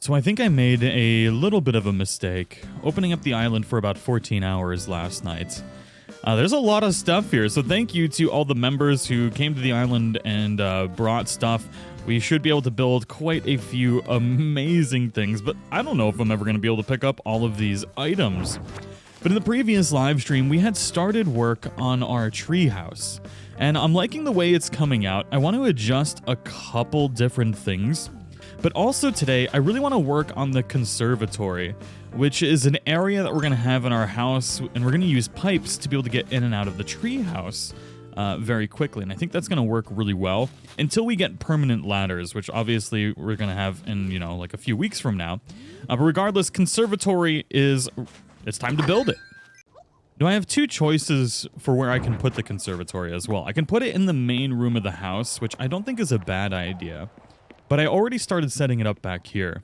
So I think I made a little bit of a mistake opening up the island for about 14 hours last night. There's a lot of stuff here, so thank you to all the members who came to the island and brought stuff. We should be able to build quite a few amazing things, but I don't know if I'm ever going to be able to pick up all of these items. But in the previous live stream, we had started work on our treehouse, and I'm liking the way it's coming out. I want to adjust a couple different things. But also today, I really want to work on the conservatory, which is an area that we're going to have in our house, and we're going to use pipes to be able to get in and out of the treehouse very quickly. And I think that's going to work really well until we get permanent ladders, which obviously we're going to have in, like a few weeks from now. But regardless, conservatory it's time to build it. Now, I have two choices for where I can put the conservatory as well. I can put it in the main room of the house, which I don't think is a bad idea. But I already started setting it up back here.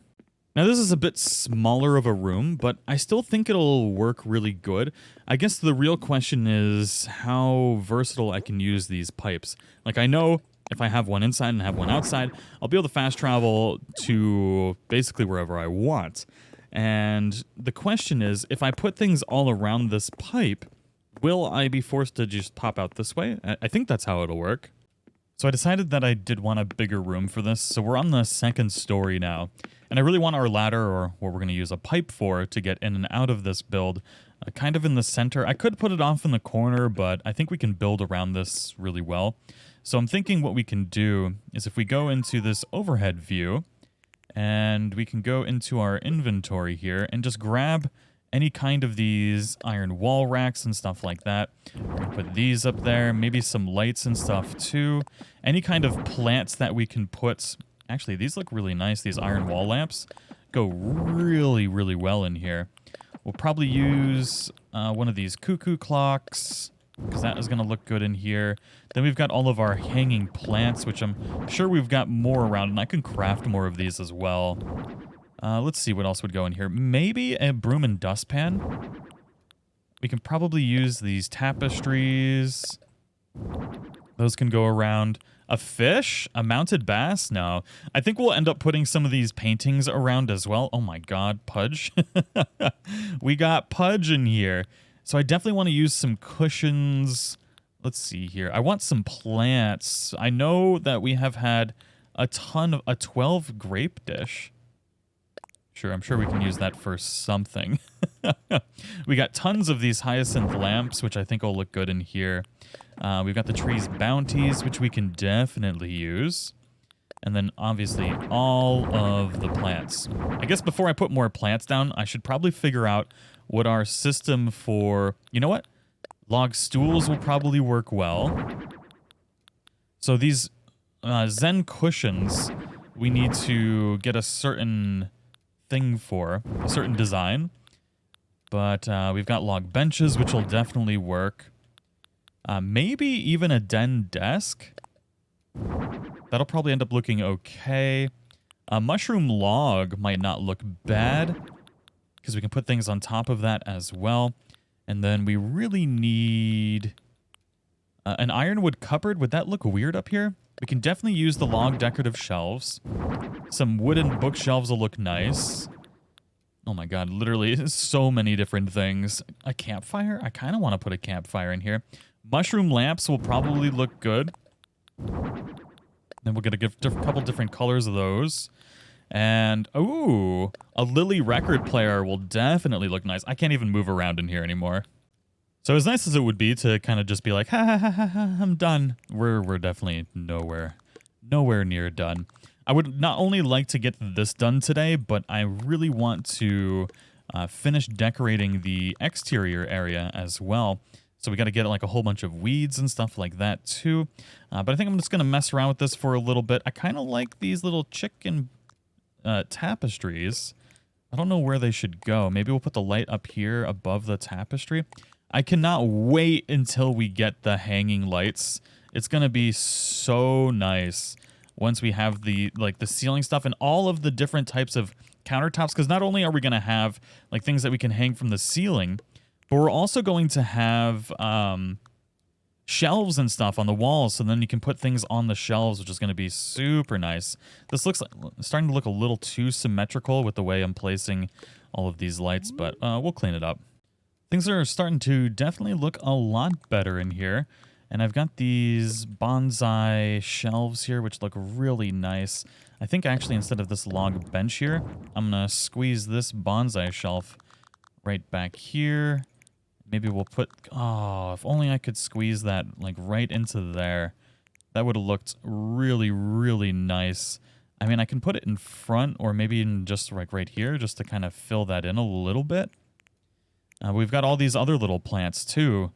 Now this is a bit smaller of a room, but I still think it'll work really good. I guess the real question is how versatile I can use these pipes. Like I know if I have one inside and have one outside, I'll be able to fast travel to basically wherever I want. And the question is, if I put things all around this pipe, will I be forced to just pop out this way? I think that's how it'll work. So I decided that I did want a bigger room for this, so we're on the second story now. And I really want our ladder, or what we're going to use a pipe for, to get in and out of this build, kind of in the center. I could put it off in the corner, but I think we can build around this really well. So I'm thinking what we can do is if we go into this overhead view, and we can go into our inventory here, and just grab any kind of these iron wall racks and stuff like that. We're gonna put these up there, maybe some lights and stuff too. Any kind of plants that we can put. Actually, these look really nice. These iron wall lamps go really, really well in here. We'll probably use one of these cuckoo clocks, because that is going to look good in here. Then we've got all of our hanging plants, which I'm sure we've got more around, and I can craft more of these as well. Let's see what else would go in here. Maybe a broom and dustpan. We can probably use these tapestries. Those can go around. A fish? A mounted bass? No. I think we'll end up putting some of these paintings around as well. Oh my god, Pudge. We got Pudge in here. So I definitely want to use some cushions. Let's see here. I want some plants. I know that we have had a ton of... a 12 grape dish. Sure, I'm sure we can use that for something. We got tons of these hyacinth lamps, which I think will look good in here. We've got the tree's bounties, which we can definitely use. And then, obviously, all of the plants. I guess before I put more plants down, I should probably figure out what our system for... You know what? Log stools will probably work well. So these Zen cushions, we need to get a certain... thing for a certain design, but we've got log benches, which will definitely work. Maybe even a den desk. That'll probably end up looking okay. A mushroom log might not look bad because we can put things on top of that as well. And then we really need an ironwood cupboard. Would that look weird up here? We can definitely use the log decorative shelves. Some wooden bookshelves will look nice. Oh my god, literally so many different things. A campfire? I kind of want to put a campfire in here. Mushroom lamps will probably look good. Then we're going to give a couple different colors of those. And, ooh, a Lily record player will definitely look nice. I can't even move around in here anymore. So as nice as it would be to kind of just be like, ha ha ha ha ha, I'm done. We're definitely nowhere near done. I would not only like to get this done today, but I really want to finish decorating the exterior area as well. So we got to get like a whole bunch of weeds and stuff like that too. But I think I'm just going to mess around with this for a little bit. I kind of like these little chicken tapestries. I don't know where they should go. Maybe we'll put the light up here above the tapestry. I cannot wait until we get the hanging lights. It's going to be so nice once we have the ceiling stuff and all of the different types of countertops, because not only are we going to have like things that we can hang from the ceiling, but we're also going to have shelves and stuff on the walls, so then you can put things on the shelves, which is going to be super nice. This looks like starting to look a little too symmetrical with the way I'm placing all of these lights, but we'll clean it up. Things are starting to definitely look a lot better in here. And I've got these bonsai shelves here, which look really nice. I think actually instead of this log bench here, I'm going to squeeze this bonsai shelf right back here. Maybe we'll put... Oh, if only I could squeeze that like right into there. That would have looked really, really nice. I mean, I can put it in front or maybe even just like right here just to kind of fill that in a little bit. We've got all these other little plants too.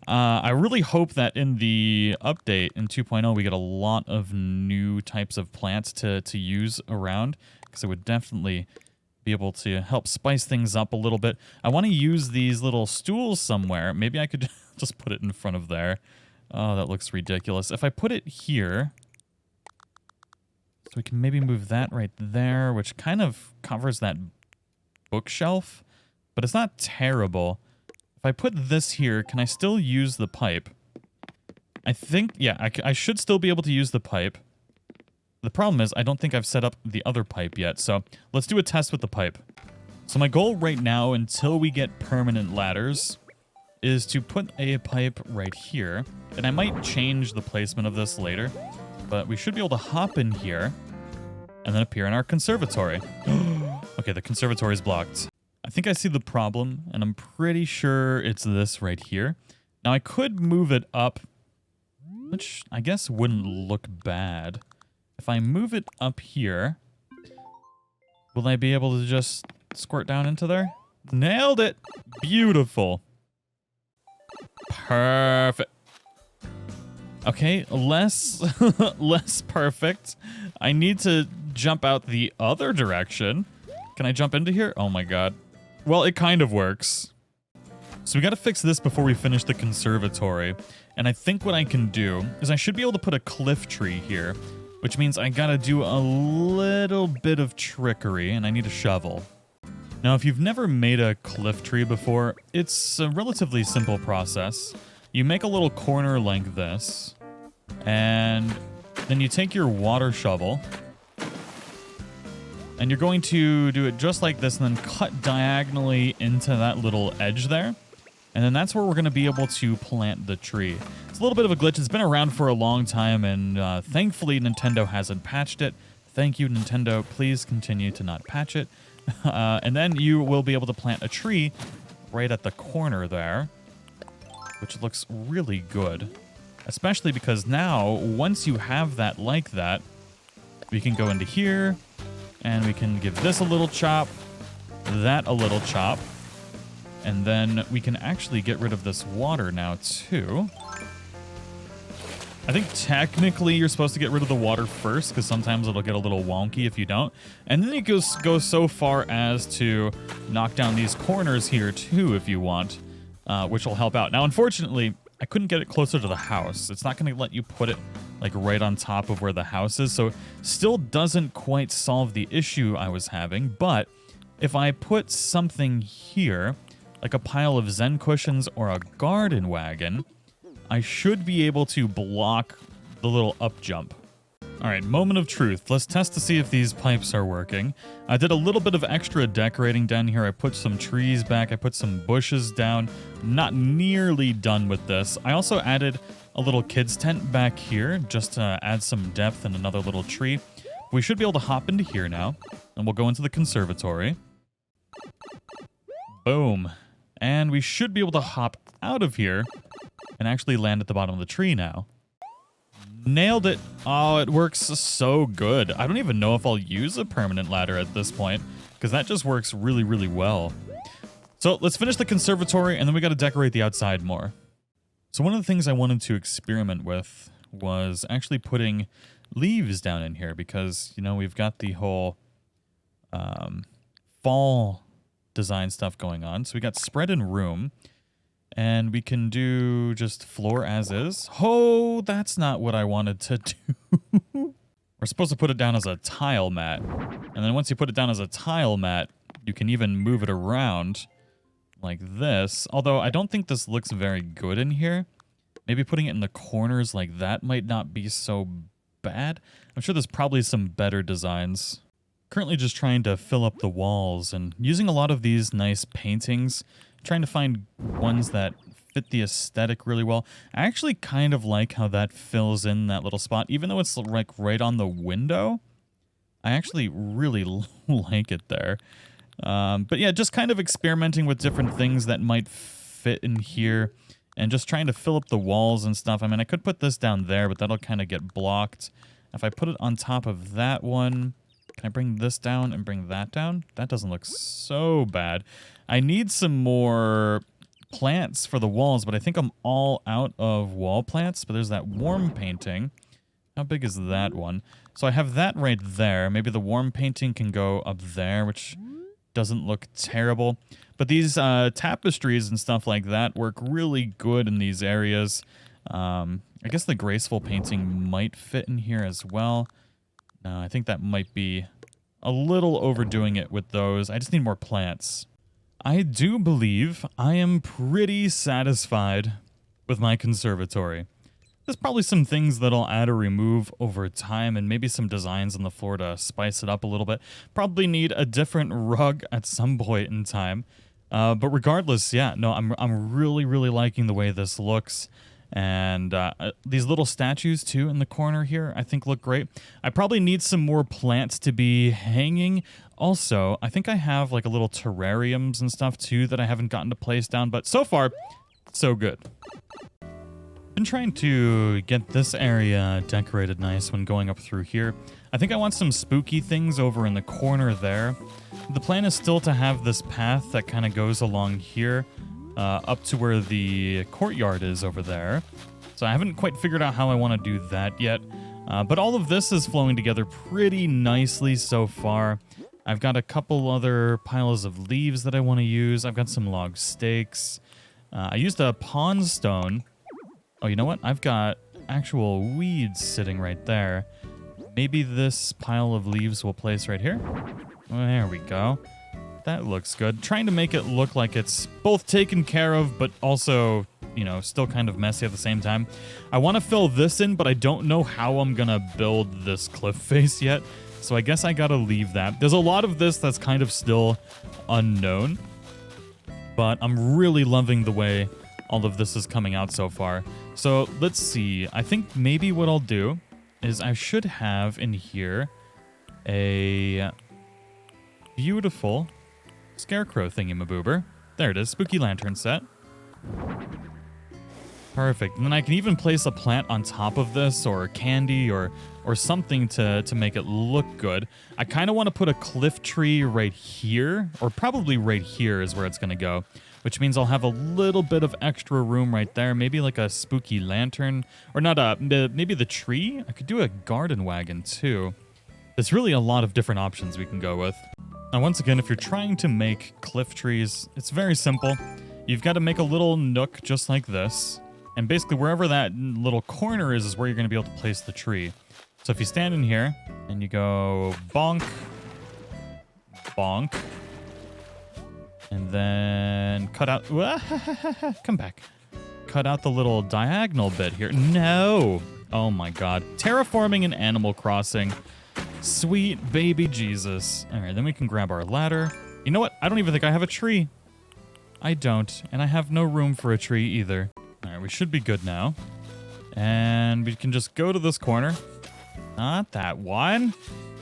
I really hope that in the update in 2.0 we get a lot of new types of plants to use around, because it would definitely be able to help spice things up a little bit. I want to use these little stools somewhere. Maybe I could just put it in front of there. Oh, that looks ridiculous. If I put it here, so we can maybe move that right there, which kind of covers that bookshelf, but it's not terrible. If I put this here, can I still use the pipe? I think, yeah, I should still be able to use the pipe. The problem is I don't think I've set up the other pipe yet, so let's do a test with the pipe. So my goal right now, until we get permanent ladders, is to put a pipe right here. And I might change the placement of this later, but we should be able to hop in here and then appear in our conservatory. Okay, the conservatory is blocked. I think I see the problem, and I'm pretty sure it's this right here. Now, I could move it up, which I guess wouldn't look bad. If I move it up here, will I be able to just squirt down into there? Nailed it! Beautiful. Perfect. Okay, less perfect. I need to jump out the other direction. Can I jump into here? Oh my god. Well, it kind of works. So we got to fix this before we finish the conservatory. And I think what I can do is I should be able to put a cliff tree here, which means I got to do a little bit of trickery, and I need a shovel. Now, if you've never made a cliff tree before, it's a relatively simple process. You make a little corner like this, and then you take your water shovel, and you're going to do it just like this and then cut diagonally into that little edge there. And then that's where we're going to be able to plant the tree. It's a little bit of a glitch. It's been around for a long time, and thankfully Nintendo hasn't patched it. Thank you, Nintendo. Please continue to not patch it. And then you will be able to plant a tree right at the corner there, which looks really good. Especially because now, once you have that like that, we can go into here, and we can give this a little chop, that a little chop, and then we can actually get rid of this water now, too. I think technically you're supposed to get rid of the water first, because sometimes it'll get a little wonky if you don't. And then you go so far as to knock down these corners here, too, if you want, which will help out. Now, unfortunately, I couldn't get it closer to the house. It's not going to let you put it like right on top of where the house is, so still doesn't quite solve the issue I was having. But if I put something here, like a pile of Zen cushions or a garden wagon, I should be able to block the little up jump. All right, moment of truth. Let's test to see if these pipes are working. I did a little bit of extra decorating down here. I put some trees back. I put some bushes down. Not nearly done with this. I also added a little kids tent back here just to add some depth and another little tree. We should be able to hop into here now, and we'll go into the conservatory. Boom. And we should be able to hop out of here and actually land at the bottom of the tree now. Nailed it. Oh, it works so good. I don't even know if I'll use a permanent ladder at this point, because that just works really, really well. So let's finish the conservatory, and then we got to decorate the outside more. So one of the things I wanted to experiment with was actually putting leaves down in here, because, you know, we've got the whole fall design stuff going on. So we got spread in room, and we can do just floor as is. Oh, that's not what I wanted to do. We're supposed to put it down as a tile mat. And then once you put it down as a tile mat, you can even move it around like this. Although I don't think this looks very good in here. Maybe putting it in the corners like that might not be so bad. I'm sure there's probably some better designs. Currently just trying to fill up the walls and using a lot of these nice paintings, trying to find ones that fit the aesthetic really well. I actually kind of like how that fills in that little spot, even though it's like right on the window. I actually really like it there. But yeah, just kind of experimenting with different things that might fit in here and just trying to fill up the walls and stuff. I mean, I could put this down there, but that'll kind of get blocked. If I put it on top of that one, can I bring this down and bring that down? That doesn't look so bad. I need some more plants for the walls, but I think I'm all out of wall plants. But there's that warm painting. How big is that one? So I have that right there. Maybe the warm painting can go up there, which doesn't look terrible. But these tapestries and stuff like that work really good in these areas. I guess the graceful painting might fit in here as well. No, I think that might be a little overdoing it with those. I just need more plants. I do believe I am pretty satisfied with my conservatory. There's probably some things that I'll add or remove over time and maybe some designs on the floor to spice it up a little bit. Probably need a different rug at some point in time. But regardless, yeah, no, I'm really, really liking the way this looks. And these little statues, too, in the corner here, I think look great. I probably need some more plants to be hanging. Also, I think I have, like, a little terrariums and stuff, too, that I haven't gotten to place down. But so far, so good. Been trying to get this area decorated nice when going up through here. I think I want some spooky things over in the corner there. The plan is still to have this path that kind of goes along here. Up to where the courtyard is over there. So I haven't quite figured out how I want to do that yet. But all of this is flowing together pretty nicely so far. I've got a couple other piles of leaves that I want to use. I've got some log stakes. I used a pond stone. Oh, you know what? I've got actual weeds sitting right there. Maybe this pile of leaves we'll place right here. There we go. That looks good. Trying to make it look like it's both taken care of, but also, you know, still kind of messy at the same time. I want to fill this in, but I don't know how I'm going to build this cliff face yet. So I guess I got to leave that. There's a lot of this that's kind of still unknown, but I'm really loving the way all of this is coming out so far. So let's see. I think maybe what I'll do is I should have in here a beautiful scarecrow thingy-maboober. There it is, spooky lantern set. Perfect. And then I can even place a plant on top of this, or candy, or something to make it look good. I kind of want to put a cliff tree right here, or probably right here is where it's going to go, which means I'll have a little bit of extra room right there. Maybe like a spooky lantern, or not a, maybe the tree? I could do a garden wagon too. There's really a lot of different options we can go with. Now, once again, if you're trying to make cliff trees, it's very simple. You've got to make a little nook just like this. And basically, wherever that little corner is where you're going to be able to place the tree. So if you stand in here and you go bonk, bonk, and then cut out... Come back. Cut out the little diagonal bit here. No! Oh my god. Terraforming in Animal Crossing. Sweet baby Jesus. All right, then we can grab our ladder. You know what? I don't even think I have a tree. I don't, and I have no room for a tree either. All right, we should be good now. And we can just go to this corner. Not that one.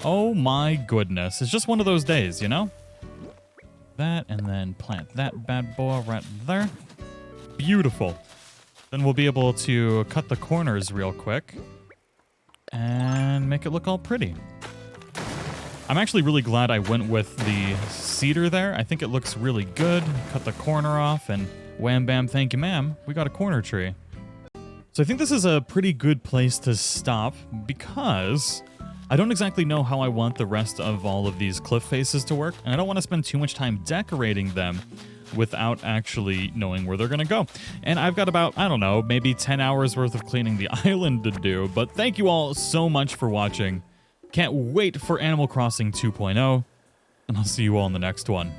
Oh my goodness. It's just one of those days, you know? That, and then plant that bad boy right there. Beautiful. Then we'll be able to cut the corners real quick and make it look all pretty. I'm actually really glad I went with the cedar there. I think it looks really good. Cut the corner off and wham bam thank you ma'am. We got a corner tree. So I think this is a pretty good place to stop because I don't exactly know how I want the rest of all of these cliff faces to work, and I don't want to spend too much time decorating them without actually knowing where they're going to go. And I've got about, I don't know, maybe 10 hours worth of cleaning the island to do, but thank you all so much for watching. Can't wait for Animal Crossing 2.0, and I'll see you all in the next one.